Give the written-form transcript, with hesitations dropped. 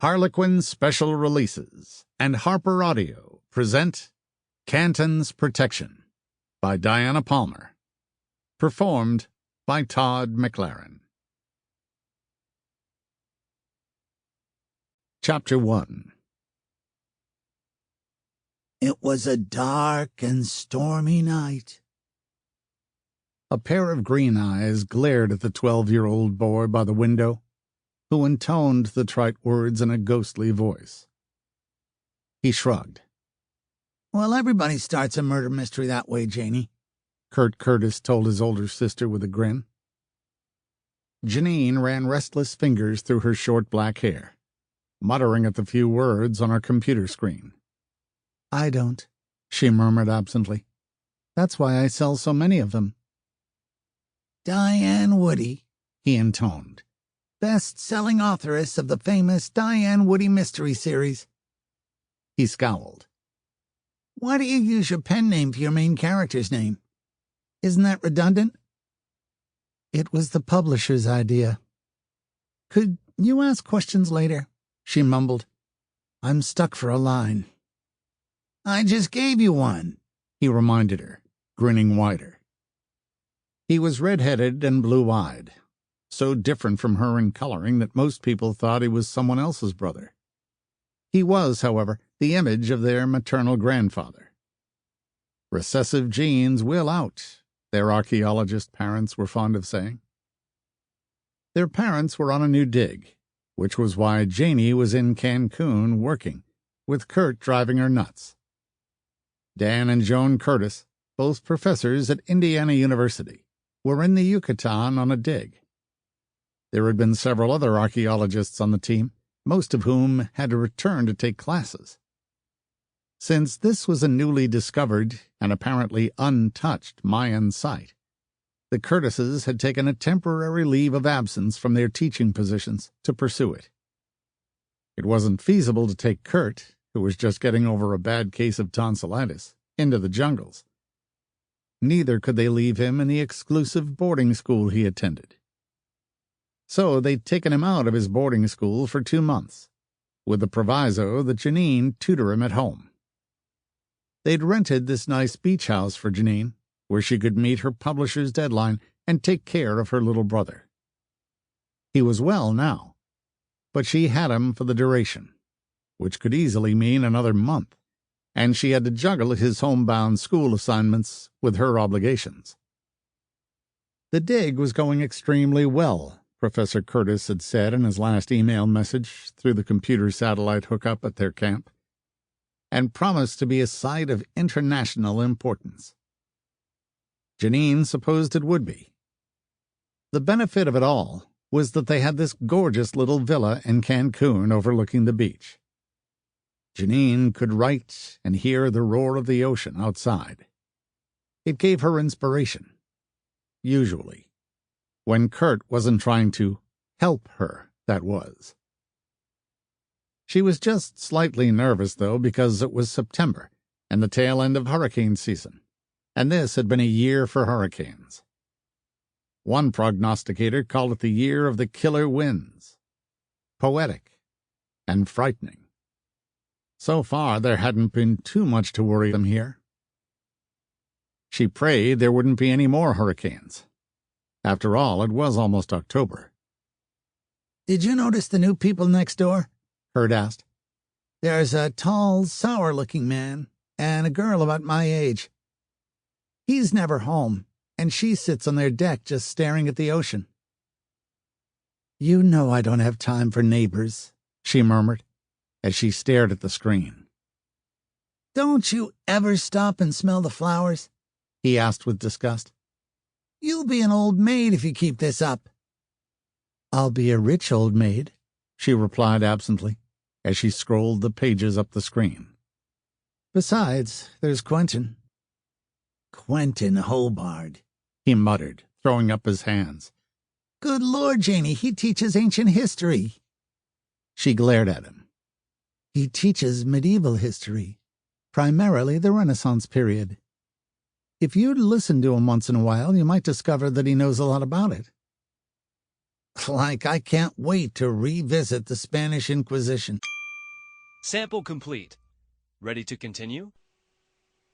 Harlequin Special Releases and Harper Audio present Canton's Protection by Diana Palmer. Performed by Todd McLaren. Chapter 1. It was a dark and stormy night. A pair of green eyes glared at the 12-year-old boy by the window, who intoned the trite words in a ghostly voice. He shrugged. Well, everybody starts a murder mystery that way, Janie, Kurt Curtis told his older sister with a grin. Janine ran restless fingers through her short black hair, muttering at the few words on her computer screen. I don't, she murmured absently. That's why I sell so many of them. Diane Woody, he intoned. best-selling authoress of the famous Diane Woody mystery series. He scowled. Why do you use your pen name for your main character's name? Isn't that redundant? It was the publisher's idea. Could you ask questions later? She mumbled. I'm stuck for a line. I just gave you one, he reminded her, grinning wider. He was red-headed and blue-eyed, so different from her in coloring that most people thought he was someone else's brother. He was, however, the image of their maternal grandfather. Recessive genes will out, their archaeologist parents were fond of saying. Their parents were on a new dig, which was why Janie was in Cancun working, with Kurt driving her nuts. Dan and Joan Curtis, both professors at Indiana University, were in the Yucatan on a dig. There had been several other archaeologists on the team, most of whom had to return to take classes. Since this was a newly discovered and apparently untouched Mayan site, the Curtises had taken a temporary leave of absence from their teaching positions to pursue it. It wasn't feasible to take Kurt, who was just getting over a bad case of tonsillitis, into the jungles. Neither could they leave him in the exclusive boarding school he attended. So they'd taken him out of his boarding school for 2 months, with the proviso that Janine tutor him at home. They'd rented this nice beach house for Janine, where she could meet her publisher's deadline and take care of her little brother. He was well now, but she had him for the duration, which could easily mean another month, and she had to juggle his homebound school assignments with her obligations. The dig was going extremely well, Professor Curtis had said in his last email message through the computer satellite hookup at their camp, and promised to be a site of international importance. Janine supposed it would be. The benefit of it all was that they had this gorgeous little villa in Cancun overlooking the beach. Janine could write and hear the roar of the ocean outside. It gave her inspiration. Usually. When Kurt wasn't trying to help her, that was. She was just slightly nervous, though, because it was September and the tail end of hurricane season, and this had been a year for hurricanes. One prognosticator called it the year of the killer winds. Poetic and frightening. So far, there hadn't been too much to worry them here. She prayed there wouldn't be any more hurricanes. After all, it was almost October. Did you notice the new people next door? Kurt asked. There's a tall, sour-looking man and a girl about my age. He's never home, and she sits on their deck just staring at the ocean. You know I don't have time for neighbors, she murmured, as she stared at the screen. Don't you ever stop and smell the flowers? He asked with disgust. You'll be an old maid if you keep this up. I'll be a rich old maid, she replied absently, as she scrolled the pages up the screen. Besides, there's Quentin. Quentin Hobart, he muttered, throwing up his hands. Good Lord, Janie, he teaches ancient history. She glared at him. He teaches medieval history, primarily the Renaissance period. If you'd listen to him once in a while, you might discover that he knows a lot about it. Like I can't wait to revisit the Spanish Inquisition. Sample complete. Ready to continue?